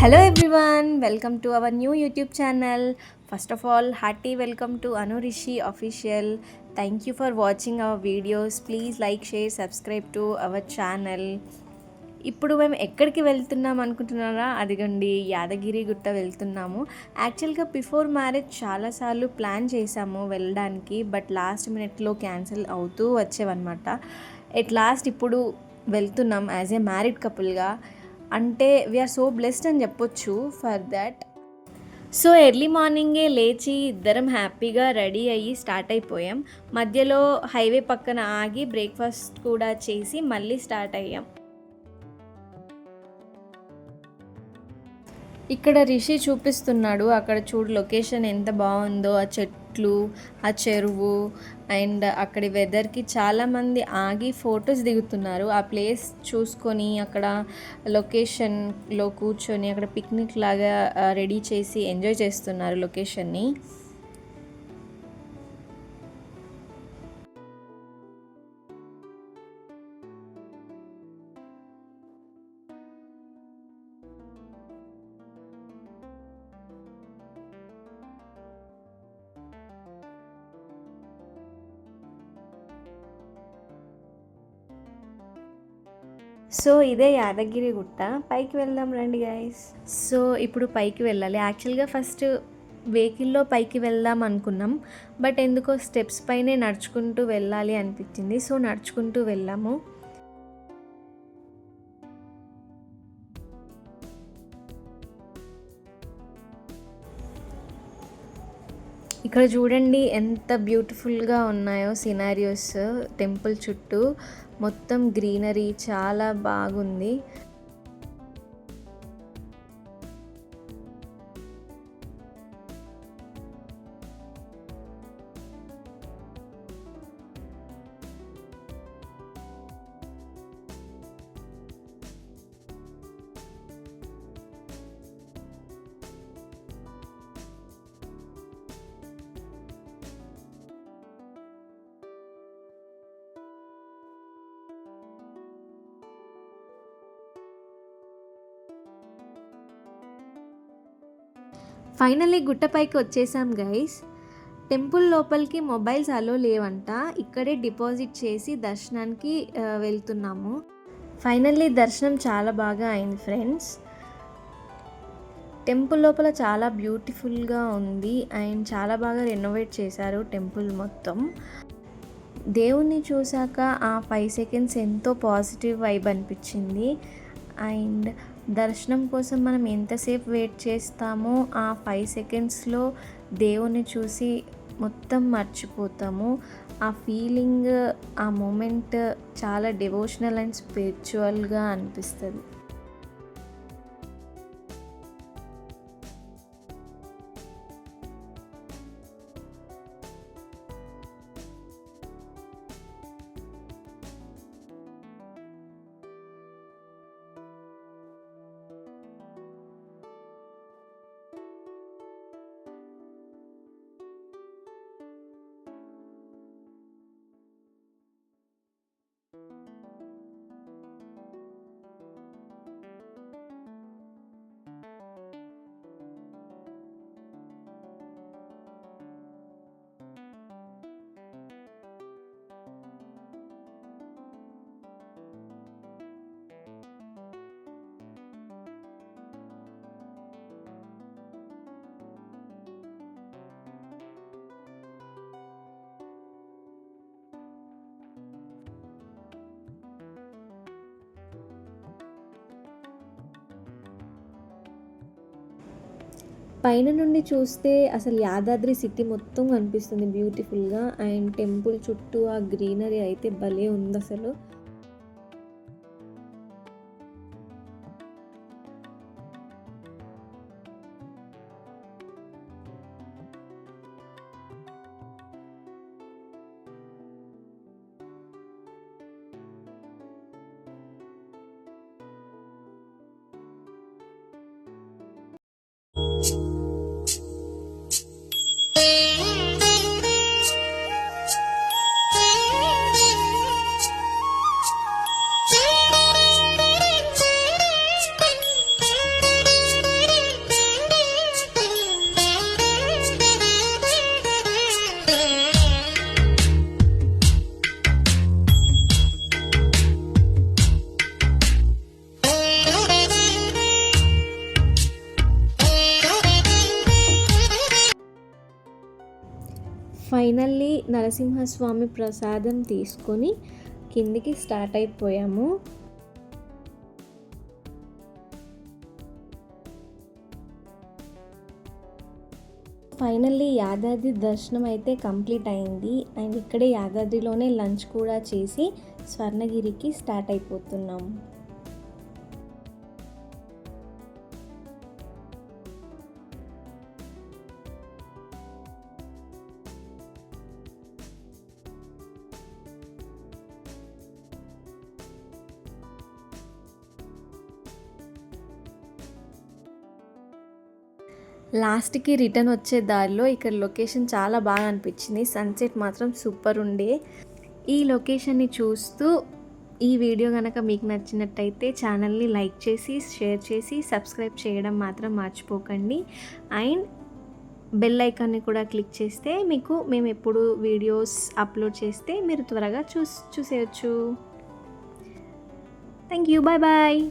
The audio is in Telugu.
Hello everyone, welcome to our new YouTube channel. First of all, hearty welcome to Anu Rishi Official. Thank you for watching our videos. Please like, share, subscribe to our channel. ఇప్పుడు మేము ఎక్కడికి వెళ్తున్నాం అనుకుంటున్నారా? అదిగండి యాదగిరి గుట్ట వెళ్తున్నాము. యాక్చువల్గా బిఫోర్ మ్యారేజ్ చాలాసార్లు ప్లాన్ చేసాము వెళ్ళడానికి, బట్ లాస్ట్ మినిట్లో క్యాన్సిల్ అవుతూ వచ్చేవన్నమాట. ఎట్ లాస్ట్ ఇప్పుడు వెళ్తున్నాం యాజ్ ఏ మ్యారీడ్ కపుల్గా. అంటే వీఆర్ సో బ్లెస్డ్ అని చెప్పొచ్చు ఫర్ దట్. సో ఎర్లీ మార్నింగే లేచి ఇద్దరం హ్యాపీగా రెడీ అయ్యి స్టార్ట్ అయిపోయాం. మధ్యలో హైవే పక్కన ఆగి బ్రేక్ఫాస్ట్ కూడా చేసి మళ్ళీ స్టార్ట్ అయ్యాం. ఇక్కడ రిషి చూపిస్తున్నాడు, అక్కడ చూడు లొకేషన్ ఎంత బాగుందో, ఆ చెట్లు, ఆ చెరువు అండ్ అక్కడి వెదర్కి చాలామంది ఆగి ఫొటోస్ దిగుతున్నారు. ఆ ప్లేస్ చూసుకొని అక్కడ లొకేషన్లో కూర్చొని అక్కడ పిక్నిక్ లాగా రెడీ చేసి ఎంజాయ్ చేస్తున్నారు లొకేషన్ని. సో ఇదే యాదగిరి గుట్ట. పైకి వెళ్దాం రండి గైస్. సో ఇప్పుడు పైకి వెళ్ళాలి. యాక్చువల్గా ఫస్ట్ వెహికల్లో పైకి వెళ్దాం అనుకున్నాం, బట్ ఎందుకో స్టెప్స్ పైనే నడుచుకుంటూ వెళ్ళాలి అనిపించింది. సో నడుచుకుంటూ వెళ్ళాము. ఇక్కడ చూడండి ఎంత బ్యూటిఫుల్గా ఉన్నాయో సినారియోస్. టెంపుల్ చుట్టూ మొత్తం గ్రీనరీ చాలా బాగుంది. ఫైనల్లీ గుట్టపైకి వచ్చేసాం గైస్. టెంపుల్ లోపలికి మొబైల్స్ అలో లేవంట, ఇక్కడే డిపాజిట్ చేసి దర్శనానికి వెళ్తున్నాము. ఫైనల్లీ దర్శనం చాలా బాగా అయింది ఫ్రెండ్స్. టెంపుల్ లోపల చాలా బ్యూటిఫుల్గా ఉంది అండ్ చాలా బాగా రెనోవేట్ చేశారు టెంపుల్ మొత్తం. దేవుణ్ణి చూశాక ఆ 5 సెకండ్స్ ఎంతో పాజిటివ్ వైబ్ అనిపించింది. అండ్ దర్శనం కోసం మనం ఎంతసేపు వెయిట్ చేస్తామో ఆ 5 సెకండ్స్లో దేవుని చూసి మొత్తం మర్చిపోతాము. ఆ ఫీలింగ్, ఆ మూమెంట్ చాలా డివోషనల్ అండ్ స్పిరిచువల్గా అనిపిస్తుంది. పైన నుండి చూస్తే అసలు యాదాద్రి సిటీ మొత్తం కనిపిస్తుంది బ్యూటిఫుల్గా. అండ్ టెంపుల్ చుట్టూ ఆ గ్రీనరీ అయితే భలే ఉంది అసలు. ఫైనల్లీ నరసింహస్వామి ప్రసాదం తీసుకొని కిందికి స్టార్ట్ అయిపోయాము. ఫైనల్లీ యాదాద్రి దర్శనం అయితే కంప్లీట్ అయింది. అండ్ ఇక్కడే యాదాద్రిలోనే లంచ్ కూడా చేసి స్వర్ణగిరికి స్టార్ట్ అయిపోతున్నాం. లాస్ట్కి రిటర్న్ వచ్చే దారిలో ఇక్కడ లొకేషన్ చాలా బాగా అనిపించింది. సన్సెట్ మాత్రం సూపర్ ఉండే. ఈ లొకేషన్ని చూస్తూ ఈ వీడియో కనుక మీకు నచ్చినట్టయితే ఛానల్ని లైక్ చేసి షేర్ చేసి సబ్స్క్రైబ్ చేయడం మాత్రం మర్చిపోకండి. అండ్ బెల్ ఐకాన్ని కూడా క్లిక్ చేస్తే మీకు మేము ఎప్పుడు వీడియోస్ అప్లోడ్ చేస్తే మీరు త్వరగా చూసేయచ్చు. Thank you. Bye bye.